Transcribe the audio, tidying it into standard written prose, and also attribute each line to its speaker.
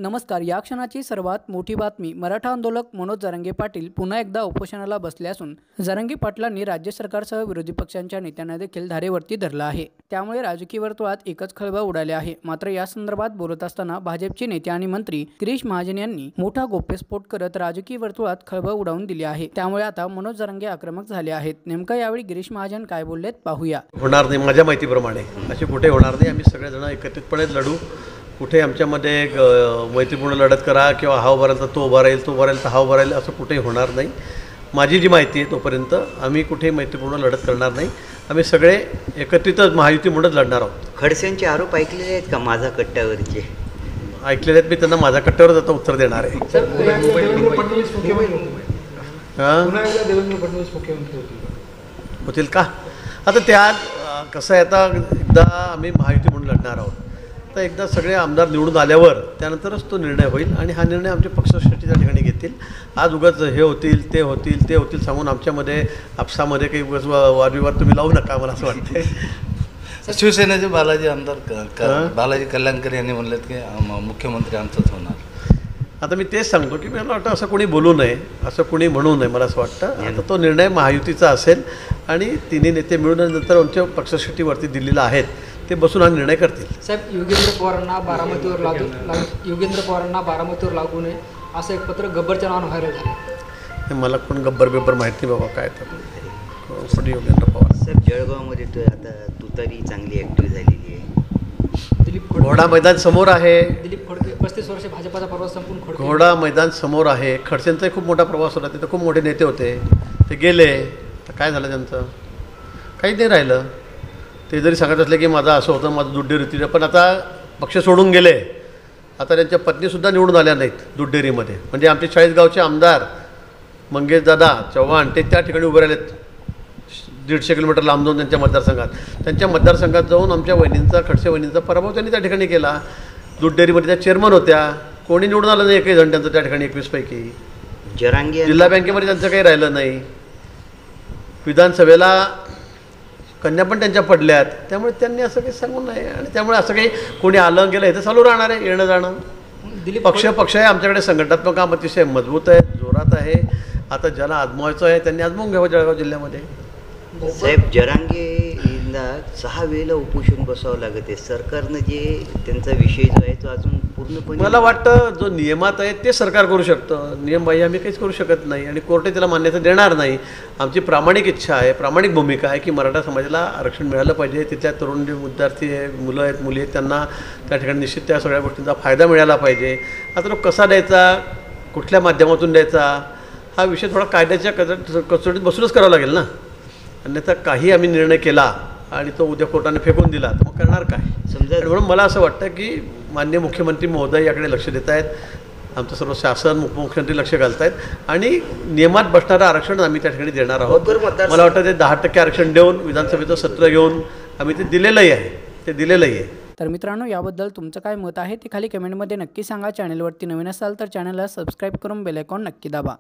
Speaker 1: नमस्कार. या क्षणाची सर्वात मोठी बातमी. मराठा आंदोलक मनोज जरांगे पाटील पुन्हा एकदा उपोषणाला बसले असून जरांगे पाटलांनी राज्य सरकारसह विरोधी पक्षांच्या नेत्यांना देखील धारेवरती धरलं आहे. त्यामुळे राजकीय वर्तुळात एकच खळबळ उडाले आहे. मात्र या संदर्भात बोलत असताना भाजपचे नेते आणि मंत्री गिरीश महाजन यांनी मोठा गौप्यस्फोट करत राजकीय वर्तुळात खळबळ उडवून दिली आहे. त्यामुळे आता मनोज जरांगे आक्रमक झाले आहेत. नेमकं यावेळी गिरीश महाजन काय बोललेत पाहूया.
Speaker 2: होणार नाही, माझ्या माहितीप्रमाणे असे कुठे होणार नाही. आम्ही सगळेजण एकत्रितपणे लढू. कुठे आमच्यामध्ये मैत्रीपूर्ण लढत करा किंवा हा उभा राहील तर तो उभा राहील, तो उभा राहील तर हा उभा राहील, असं कुठेही होणार नाही. माझी जी माहिती आहे तोपर्यंत आम्ही कुठेही मैत्रीपूर्ण लढत करणार नाही. आम्ही सगळे एकत्रितच महायुती म्हणूनच लढणार आहोत.
Speaker 3: खडसेंचे आरोप ऐकलेले आहेत का माझा कट्ट्यावरचे?
Speaker 2: ऐकलेले आहेत. मी त्यांना माझ्या कट्ट्यावरच आता उत्तर देणार आहे. होतील का? आता त्यात कसं आहे, आता एकदा आम्ही महायुती म्हणून लढणार आहोत. तर एकदा सगळे आमदार निवडून आल्यावर त्यानंतरच तो निर्णय होईल आणि हा निर्णय आमचे पक्षश्रेष्ठी त्या ठिकाणी घेतील. आज उगाच हे होतील ते होतील ते होतील सांगून आमच्यामध्ये आपसामध्ये काही उगाच वादविवाद तुम्ही लावू नका, मला असं वाटतं.
Speaker 4: शिवसेनेचे बालाजी आमदार बालाजी कल्याणकर यांनी म्हणलेत की मुख्यमंत्री आमचंच होणार.
Speaker 2: आता मी तेच सांगतो की मला वाटतं असं कोणी बोलू नये, असं कोणी म्हणू नये. मला असं वाटतं आता तो निर्णय महायुतीचा असेल आणि तिन्ही नेते मिळून नंतर आमच्या पक्षश्रेष्ठीवरती दिलेला आहेत ते बसून हा निर्णय करतील.
Speaker 5: साहेब, योगेंद्र पवारांना बारामतीवर लागू नये असं एक पत्र गब्बरच्या नावानं व्हायरल झालं.
Speaker 2: मला कोण गब्बर बिब्बर माहीत नाही बाबा, काय तर कोणी योगेंद्र पवार.
Speaker 3: सर, जळगावमध्ये तर आता तुतारी चांगली ॲक्टिव्ह झालेली आहे.
Speaker 5: दिलीप
Speaker 2: घोडा मैदान समोर आहे.
Speaker 5: दिलीप खोडके 35 वर्ष भाजपाचा प्रवास संपून खोडके
Speaker 2: घोडा मैदान समोर आहे. खडसेंचाही खूप मोठा प्रवास होता. तिथं खूप मोठे नेते होते, ते गेले. तर काय झालं त्यांचं? काहीच नाही राहिलं. ते जरी सांगत असले की माझं असं होतं, माझं दुधडेरीतील, पण आता पक्ष सोडून गेले. आता त्यांच्या पत्नीसुद्धा निवडून आल्या नाहीत दुधडेरीमध्ये. म्हणजे आमचे 40 गावचे आमदार मंगेशदादा चव्हाण ते त्या ठिकाणी उभे राहिलेत 150 किलोमीटर लांब जाऊन त्यांच्या मतदारसंघात. त्यांच्या मतदारसंघात जाऊन आमच्या वहिनींचा, खडसे वहिनींचा पराभव त्यांनी त्या ठिकाणी केला. दुधडेरीमध्ये त्या चेअरमन होत्या. कोणी निवडून आलं नाही एकही जण त्यांचं त्या ठिकाणी 21 पैकी.
Speaker 3: जरांगे
Speaker 2: जिल्हा बँकेमध्ये त्यांचं काही राहिलं नाही. विधानसभेला कन्या पण त्यांच्या पडल्यात. त्यामुळे त्यांनी असं काही सांगू नये. आणि त्यामुळे असं काही कोणी आलं गेलं हे तर चालू राहणार आहे, येणं जाणं. पक्ष आहे आमच्याकडे. संघटनात्मक काम अतिशय मजबूत आहे, जोरात आहे. आता ज्याला आजमावायचं आहे त्यांनी आजमावून घ्यावं जळगाव जिल्ह्यामध्ये.
Speaker 3: साहेब, जरांगेला 6 वेळेला उपोषण बसावं लागत आहे. सरकारनं जे त्यांचा विषय जो आहे तो अजून पूर्णपणे,
Speaker 2: मला वाटतं जो नियमात आहे ते सरकार करू शकतं. नियमबाह्य आम्ही काहीच करू शकत नाही आणि कोर्टे त्याला मान्यता देणार नाही. आमची प्रामाणिक इच्छा आहे, प्रामाणिक भूमिका आहे की मराठा समाजाला आरक्षण मिळालं पाहिजे. तिथल्या तरुण जे विद्यार्थी आहे, मुलं आहेत, मुली आहेत, त्यांना त्या ठिकाणी निश्चित त्या सगळ्या गोष्टींचा फायदा मिळाला पाहिजे. आता तो कसा द्यायचा, कुठल्या माध्यमातून द्यायचा, हा विषय थोडा कायद्याच्या कसोटीत बसूनच करावा लागेल ना. अन्यथा काही आम्ही निर्णय केला आणि तो उद्या कोर्टाने फेकून दिला तर मग करणार काय?
Speaker 3: समजा.
Speaker 2: म्हणून मला असं वाटतं की माननीय मुख्यमंत्री महोदय याकडे लक्ष देत आहेत. आमचं सर्व शासन, उपमुख्यमंत्री लक्ष घालत आहेत आणि नियमात बसणारं आरक्षण आम्ही त्या ठिकाणी देणार आहोत. मला वाटतं ते 10% आरक्षण देऊन विधानसभेचं सत्र घेऊन आम्ही ते दिलेलंही आहे.
Speaker 1: तर मित्रांनो, याबद्दल तुमचं काय मत आहे ते खाली कमेंटमध्ये नक्की सांगा. चॅनलवरती नवीन असाल तर चॅनलला सबस्क्राईब करून बेल आयकॉन नक्की दाबा.